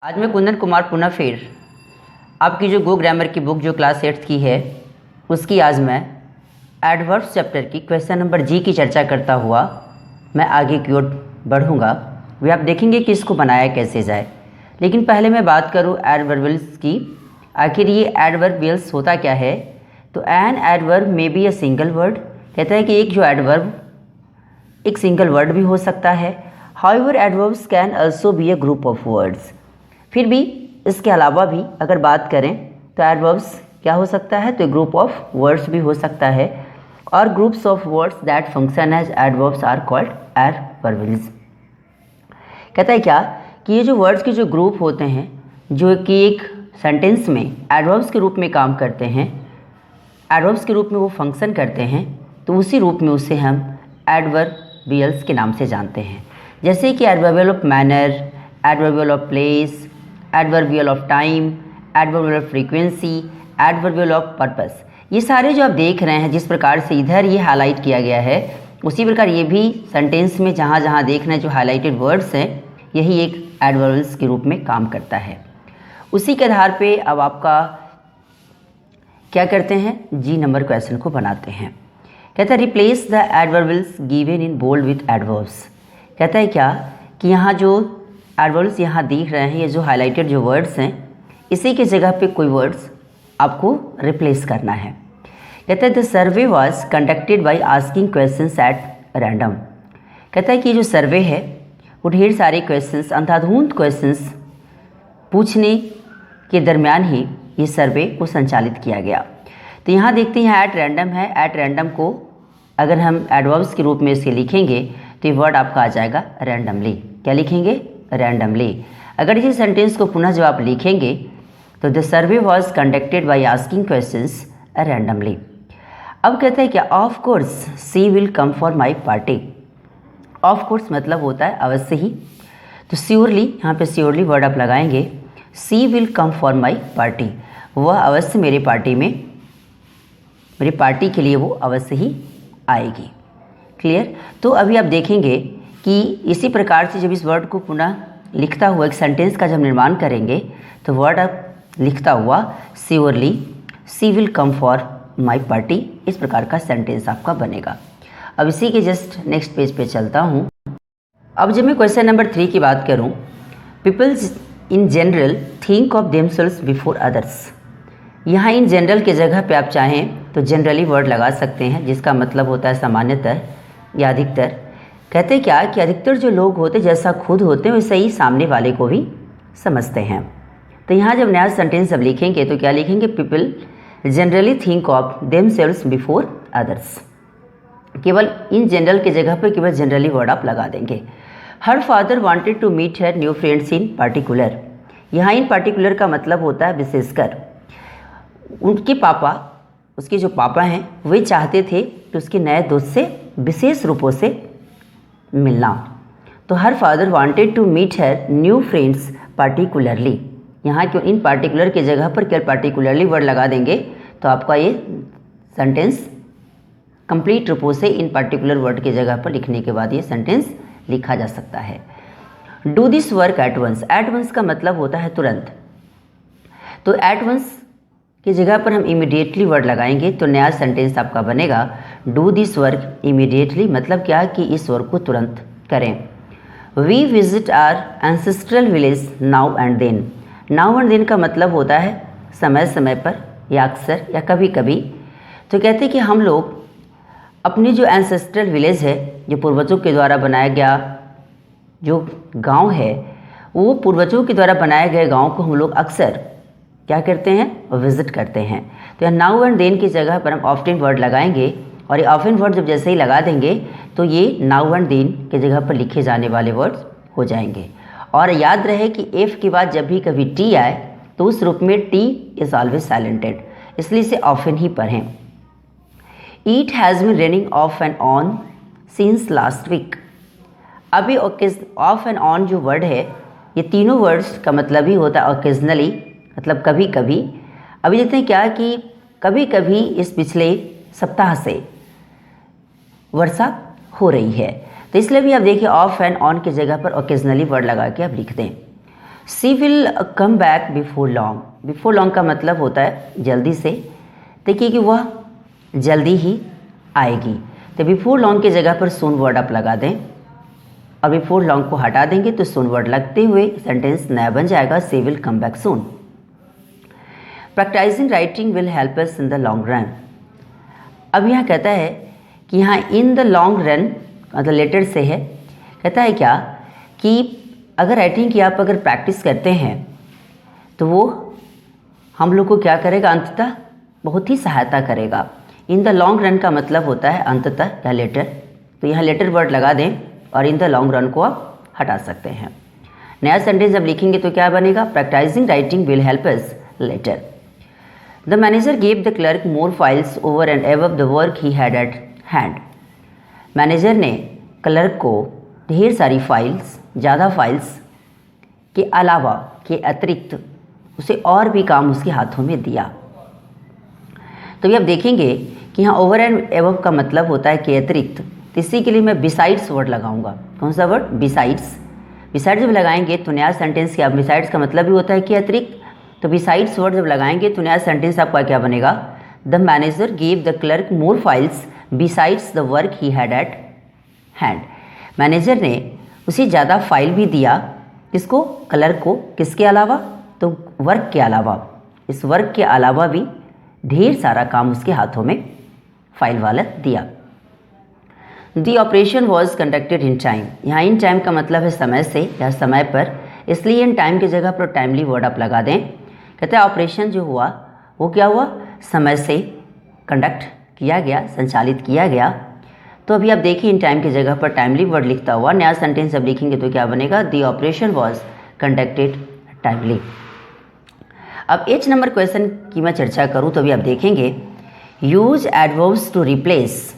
आज मैं कुंदन कुमार पुनः फिर आपकी जो गो ग्रामर की बुक जो क्लास 8th की है उसकी आज मैं एडवर्ब्स चैप्टर की क्वेश्चन नंबर जी की चर्चा करता हुआ मैं आगे की ओर बढ़ूँगा। वे आप देखेंगे कि इसको बनाया कैसे जाए। लेकिन पहले मैं बात करूँ एडवर्बियल्स की। आखिर ये एडवर्बियल्स होता क्या है? तो an adverb may be a single word, कहता है कि एक जो एडवर्ब एक सिंगल वर्ड भी हो सकता है। However adverbs can also be a group of words. फिर भी इसके अलावा भी अगर बात करें तो एडवर्ब्स क्या हो सकता है? तो ग्रुप ऑफ वर्ड्स भी हो सकता है। और groups of words that function as adverbs are called adverbials. कहता है क्या कि ये जो वर्ड्स के जो ग्रुप होते हैं जो कि एक सेंटेंस में एडवर्ब्स के रूप में काम करते हैं, एडवर्ब्स के रूप में वो फंक्शन करते हैं, तो उसी रूप में उसे हम एडवर्बियल्स के नाम से जानते हैं। जैसे कि adverbial of manner, adverbial of place, adverbial of time, adverbial of frequency, adverbial of purpose. ये सारे जो आप देख रहे हैं जिस प्रकार से इधर ये हाईलाइट किया गया है, उसी प्रकार ये भी सेंटेंस में जहाँ जहाँ देख रहे हैं जो हाईलाइटेड वर्ड्स हैं, यही एक एडवर्बियल्स के रूप में काम करता है। उसी के आधार पे अब आपका क्या करते हैं, जी नंबर क्वेश्चन को बनाते हैं। कहता है replace the adverbials given in bold with adverbs. कहता है क्या कि यहाँ जो एडवर्ब्स यहाँ दिख रहे हैं, ये जो हाईलाइटेड जो वर्ड्स हैं, इसी के जगह पे कोई वर्ड्स आपको रिप्लेस करना है। कहता है the survey was conducted by asking questions at random. कहता है कि जो सर्वे है वो ढेर सारे क्वेश्चंस, अंधाधुंध क्वेश्चंस पूछने के दरमियान ही ये सर्वे को संचालित किया गया। तो यहाँ देखते हैं एट रैंडम है। एट रैंडम को अगर हम एडवर्ब्स के रूप में इसे लिखेंगे तो ये वर्ड आपका आ जाएगा रैंडमली। क्या लिखेंगे? रैंडमली। अगर इसी सेंटेंस को पुनः जब आप लिखेंगे तो the survey was conducted by asking questions randomly. अब कहता है क्या of course she will come for my party. Of course मतलब होता है अवश्य ही, तो श्योरली, यहाँ पे श्योरली वर्ड आप लगाएंगे। She will come for my party, वह अवश्य मेरे पार्टी के लिए वो अवश्य ही आएगी। क्लियर? तो अभी आप देखेंगे कि इसी प्रकार से जब इस वर्ड को पुनः लिखता हुआ एक सेंटेंस का जब निर्माण करेंगे तो वर्ड आप लिखता हुआ surely she will come for my party, इस प्रकार का सेंटेंस आपका बनेगा। अब इसी के जस्ट नेक्स्ट पेज पे चलता हूँ। अब जब मैं क्वेश्चन नंबर 3 की बात करूँ, peoples in general think of themselves before others. यहाँ इन जनरल के जगह पे आप चाहें तो जनरली वर्ड लगा सकते हैं, जिसका मतलब होता है सामान्यतः या अधिकतर। कहते हैं क्या कि अधिकतर जो लोग होते जैसा खुद होते हैं वैसे ही सामने वाले को भी समझते हैं। तो यहाँ जब नया सेंटेंस अब लिखेंगे तो क्या लिखेंगे? People generally think of themselves before others. केवल इन जनरल के जगह पर केवल जनरली वर्ड आप लगा देंगे। Her father wanted to meet her new friends in particular. यहाँ इन पार्टिकुलर का मतलब होता है विशेषकर। उनके पापा, उसके जो पापा हैं, वे चाहते थे कि उसके नए दोस्त से विशेष रूपों से मिलना। तो her father wanted to meet her new friends particularly. यहाँ क्यों इन पार्टिकुलर के जगह पर केवल पार्टिकुलरली वर्ड लगा देंगे तो आपका ये सेंटेंस कंप्लीट रूपों से इन पार्टिकुलर वर्ड के जगह पर लिखने के बाद ये सेंटेंस लिखा जा सकता है। Do this work at once. At once का मतलब होता है तुरंत। तो एट वंस की जगह पर हम इमीडिएटली वर्ड लगाएंगे तो नया सेंटेंस आपका बनेगा डू दिस वर्क इमीडिएटली। मतलब क्या कि इस वर्क को तुरंत करें। We visit our ancestral village now and then. Now and then का मतलब होता है समय समय पर या अक्सर या कभी कभी। तो कहते हैं कि हम लोग अपनी जो एंसेस्ट्रल विलेज है, जो पूर्वजों के द्वारा बनाया गया जो गांव है, वो पूर्वजों के द्वारा बनाए गए गांव को हम लोग अक्सर क्या करते हैं? विजिट करते हैं। तो यहाँ नाउ एंड देन की जगह पर हम ऑफ्टन वर्ड लगाएंगे और ये ऑफ्टन वर्ड जब जैसे ही लगा देंगे तो ये नाउ एंड देन की जगह पर लिखे जाने वाले वर्ड्स हो जाएंगे। और याद रहे कि एफ के बाद जब भी कभी टी आए तो उस रूप में टी इज ऑलवेज साइलेंटेड, इसलिए इसे ऑफ्टन ही पढ़ें। It has been raining off and on since last week. अभी ऑफ एंड ऑन जो वर्ड है, ये तीनों वर्ड्स का मतलब ही होता है ओकेजनली, मतलब कभी कभी। अभी देखते हैं क्या कि कभी कभी इस पिछले सप्ताह से वर्षा हो रही है, तो इसलिए भी आप देखिए ऑफ एंड ऑन की जगह पर ओकेजनली वर्ड लगा के आप लिख दें। She will come back before long. Before long का मतलब होता है जल्दी से। देखिए कि वह जल्दी ही आएगी, तो बिफोर लॉन्ग की जगह पर सून वर्ड आप लगा दें और बिफोर लॉन्ग को हटा देंगे तो सून वर्ड लगते हुए सेंटेंस नया बन जाएगा, she will come back soon. Practising writing will help us in the long run. अब यहाँ कहता है कि यहाँ इन द लॉन्ग रन मतलब लेटर से है, कहता है क्या कि अगर राइटिंग की आप अगर प्रैक्टिस करते हैं तो वो हम लोग को क्या करेगा, अंततः बहुत ही सहायता करेगा। इन द लॉन्ग रन का मतलब होता है अंततः या लेटर, तो यहाँ लेटर वर्ड लगा दें और इन द लॉन्ग रन को आप हटा सकते हैं। नया सेंटेंस जब लिखेंगे तो क्या बनेगा, practising writing will help us later. The manager gave the clerk more files over and above the work he had at hand. Manager ने क्लर्क को ढेर सारी फाइल्स, ज़्यादा फाइल्स के अलावा के अतिरिक्त उसे और भी काम उसके हाथों में दिया। तो ये आप देखेंगे कि यहाँ ओवर एंड एबव का मतलब होता है कि अतिरिक्त, तो इसी के लिए मैं बिसाइड्स वर्ड लगाऊंगा। कौन सा वर्ड, बिसाइड्स। बिसाइड्स जब लगाएंगे तो नया सेंटेंस क्या, बिसाइड्स का मतलब भी होता है कि अतिरिक्त, तो बिसाइड्स वर्ड जब लगाएंगे तो नया सेंटेंस आपका क्या बनेगा, the manager gave the clerk more files besides the work he had at hand. Manager ने उसे ज़्यादा फाइल भी दिया, किसको, क्लर्क को, किसके अलावा, तो वर्क के अलावा। इस वर्क के अलावा भी ढेर सारा काम उसके हाथों में फाइल वाला दिया। The operation was conducted in time. यहाँ इन टाइम का मतलब है समय से या समय पर, इसलिए इन टाइम की जगह पर टाइमली वर्ड आप लगा दें। कहते हैं ऑपरेशन जो हुआ वो क्या हुआ, समय से कंडक्ट किया गया, संचालित किया गया। तो अभी आप देखिए इन टाइम की जगह पर टाइमली वर्ड लिखता हुआ नया सेंटेंस जब लिखेंगे तो क्या बनेगा, the operation was conducted timely. अब एच नंबर क्वेश्चन की मैं चर्चा करूं तो अभी आप देखेंगे, use adverbs to replace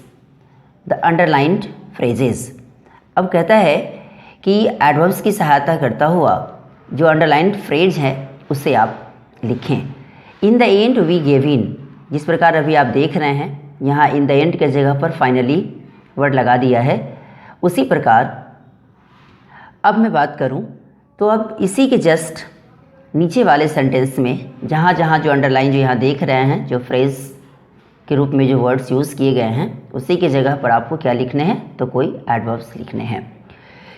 the underlined phrases. अब कहता है कि एडवर्ब्स की सहायता करता हुआ जो अंडरलाइंड फ्रेज है उसे आप लिखें। In the end we gave in, जिस प्रकार अभी आप देख रहे हैं यहाँ इन द एंड के जगह पर फाइनली वर्ड लगा दिया है, उसी प्रकार अब मैं बात करूं तो अब इसी के जस्ट नीचे वाले सेंटेंस में जहाँ जहाँ जो अंडरलाइन जो यहाँ देख रहे हैं, जो फ्रेज के रूप में जो वर्ड्स यूज़ किए गए हैं, उसी के जगह पर आपको क्या लिखने हैं, तो कोई एडवर्ब्स लिखने हैं।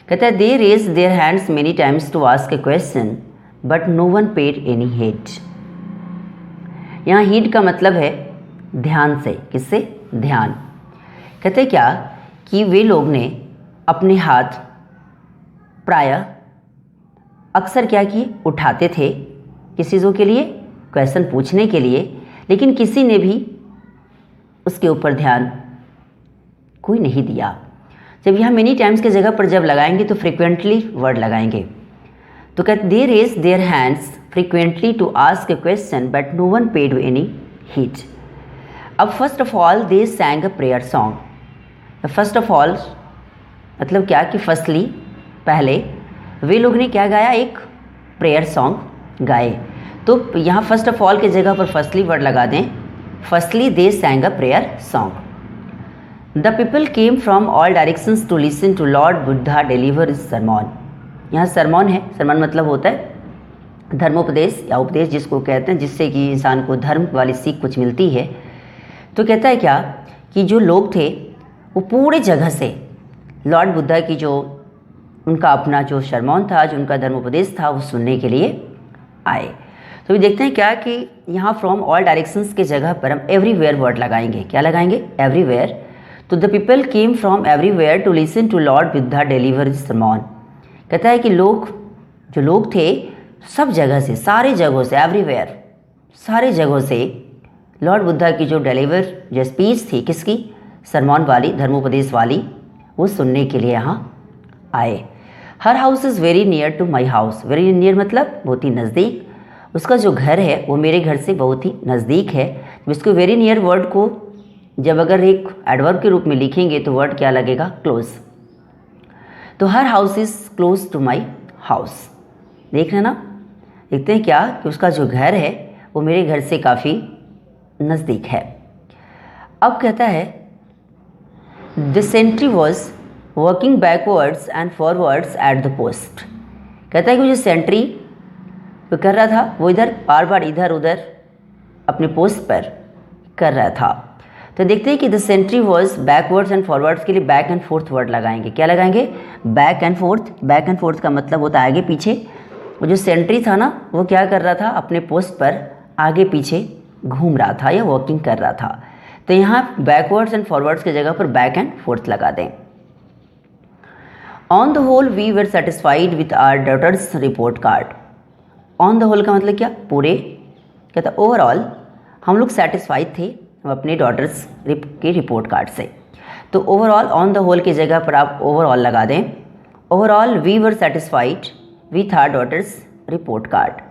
कहता है they raise their hands many times to ask a question but no one paid any head. यहाँ हीड का मतलब है ध्यान से, किससे, ध्यान। कहते क्या कि वे लोग ने अपने हाथ प्रायः अक्सर क्या किए, उठाते थे किस चीज़ों के लिए, क्वेश्चन पूछने के लिए, लेकिन किसी ने भी उसके ऊपर ध्यान कोई नहीं दिया। जब यहाँ मेनी टाइम्स की जगह पर जब लगाएंगे तो फ्रिक्वेंटली वर्ड लगाएंगे। तो कहते they raise their hands frequently to ask a question but no one paid any heed. अब first of all they sang a prayer song. First of all मतलब क्या कि फर्स्टली पहले वे लोग ने क्या गाया, एक प्रेयर सॉन्ग गाए। तो यहाँ फर्स्ट ऑफ ऑल की जगह पर फर्स्टली वर्ड लगा दें, firstly they sang a prayer song. The people came from all directions to listen to lord Buddha deliver is sermon. यहाँ सरमॉन है, सरमॉन मतलब होता है धर्मोपदेश या उपदेश जिसको कहते हैं, जिससे कि इंसान को धर्म वाली सीख कुछ मिलती है। तो कहता है क्या कि जो लोग थे वो पूरे जगह से लॉर्ड बुद्धा की जो उनका अपना जो सरमॉन था, जो उनका धर्मोपदेश था, वो सुनने के लिए आए। तो भी देखते हैं क्या कि यहाँ फ्रॉम ऑल डायरेक्शंस के जगह पर हम एवरीवेयर वर्ड लगाएंगे। क्या लगाएंगे, एवरीवेयर। तो the people came from everywhere to listen to lord Buddha deliver sermon. कहता है कि जो लोग थे सब जगह से, सारे जगहों से, एवरीवेयर सारे जगहों से लॉर्ड बुद्धा की जो जो स्पीच थी, किसकी, सरमॉन वाली, धर्मोपदेश वाली, वो सुनने के लिए यहाँ आए। Her house is very near to my house. Very near मतलब बहुत ही नज़दीक, उसका जो घर है वो मेरे घर से बहुत ही नज़दीक है। इसको वेरी नियर वर्ड को जब अगर एक एडवर्ब के रूप में लिखेंगे तो वर्ड क्या लगेगा, क्लोज। तो her house is close to my house. देख रहे ना, देखते हैं क्या कि उसका जो घर है वो मेरे घर से काफ़ी नज़दीक है। अब कहता है the sentry was working backwards and forwards at the post. कहता है कि जो सेंट्री वो कर रहा था, वो इधर बार बार इधर उधर अपने पोस्ट पर कर रहा था। तो देखते हैं कि the sentry was backwards and forwards के लिए बैक एंड फोर्थ वर्ड लगाएंगे। क्या लगाएंगे? Back and forth. Back and forth का मतलब होता है आगे पीछे। वो जो सेंट्री था ना, वो क्या कर रहा था? अपने पोस्ट पर आगे पीछे घूम रहा था या वॉकिंग कर रहा था। तो यहाँ बैकवर्ड्स एंड फॉरवर्ड्स की जगह पर बैक एंड फोर्थ लगा दें। On the whole we were satisfied with our daughter's report card. On the whole का मतलब क्या? पूरे। कहता ओवरऑल हम लोग सेटिस्फाइड थे अपने डॉटर्स की रिपोर्ट कार्ड से। तो ओवरऑल ऑन द होल की जगह पर आप ओवरऑल लगा दें। Overall we were satisfied with our daughter's report card.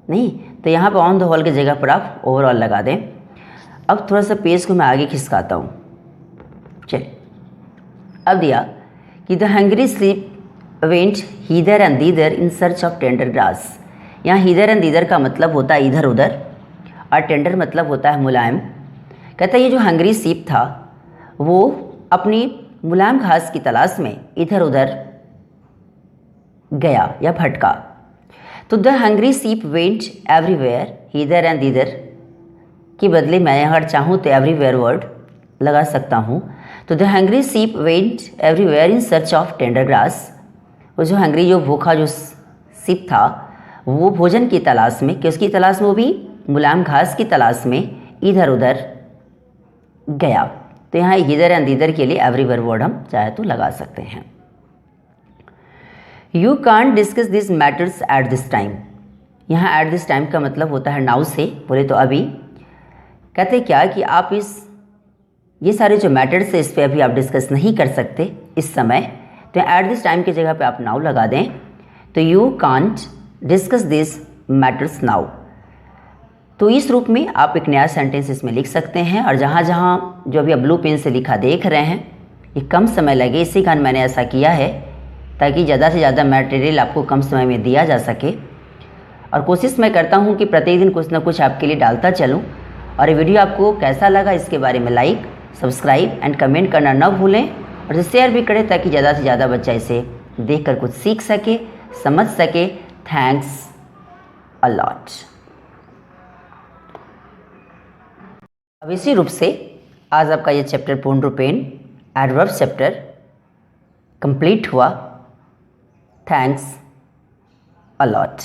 नहीं, तो यहाँ पर ऑन द होल की जगह पर आप ओवरऑल लगा दें। अब थोड़ा सा पेज को मैं आगे खिसकाता हूँ। चलिए, अब दिया कि the hungry sleep went hither and thither in search of tender grass. यहाँ हीदर एंड दीदर का मतलब होता है इधर उधर, और टेंडर मतलब होता है मुलायम। कहता है ये जो हंग्री सीप था वो अपनी मुलायम घास की तलाश में इधर उधर गया या भटका। तो द हंग्री सीप वेंट एवरीवेयर हीदर एंड दीदर के बदले मैं अगर चाहूँ तो एवरीवेयर वर्ड लगा सकता हूँ। तो द हंग्री सीप went everywhere in search of tender grass. वो जो हंग्री, जो भूखा जो सीप था, वो भोजन की तलाश में, किसकी तलाश में? वो भी मुलायम घास की तलाश में इधर उधर गया। तो यहाँ हीदर एंड दीदर के लिए एवरीवेयर वर्ड हम चाहे तो लगा सकते हैं। You can't discuss this matters at this time. यहाँ एट दिस टाइम का मतलब होता है नाउ से, बोले तो अभी। कहते क्या कि आप ये सारे जो मैटर्स है इस पर अभी आप डिस्कस नहीं कर सकते इस समय। तो एट दिस टाइम की जगह पे आप नाउ लगा दें। तो you can't discuss this matters now. तो इस रूप में आप एक नया सेंटेंस इसमें लिख सकते हैं। और जहाँ जहाँ जो अभी आप ब्लू पेन से लिखा देख रहे हैं, ये कम समय लगे, इसी कारण मैंने ऐसा किया है ताकि ज़्यादा से ज़्यादा मटेरियल आपको कम समय में दिया जा सके। और कोशिश मैं करता हूँ कि प्रतिदिन कुछ ना कुछ आपके लिए डालता चलूँ। और ये वीडियो आपको कैसा लगा इसके बारे में लाइक, सब्सक्राइब एंड कमेंट करना न भूलें, और शेयर भी करें ताकि ज़्यादा से ज़्यादा बच्चा इसे देखकर कुछ सीख सके, समझ सके। Thanks a lot. अब इसी रूप से आज आपका ये चैप्टर पूर्ण रूपेण एडवर्ब चैप्टर कंप्लीट हुआ। Thanks a lot.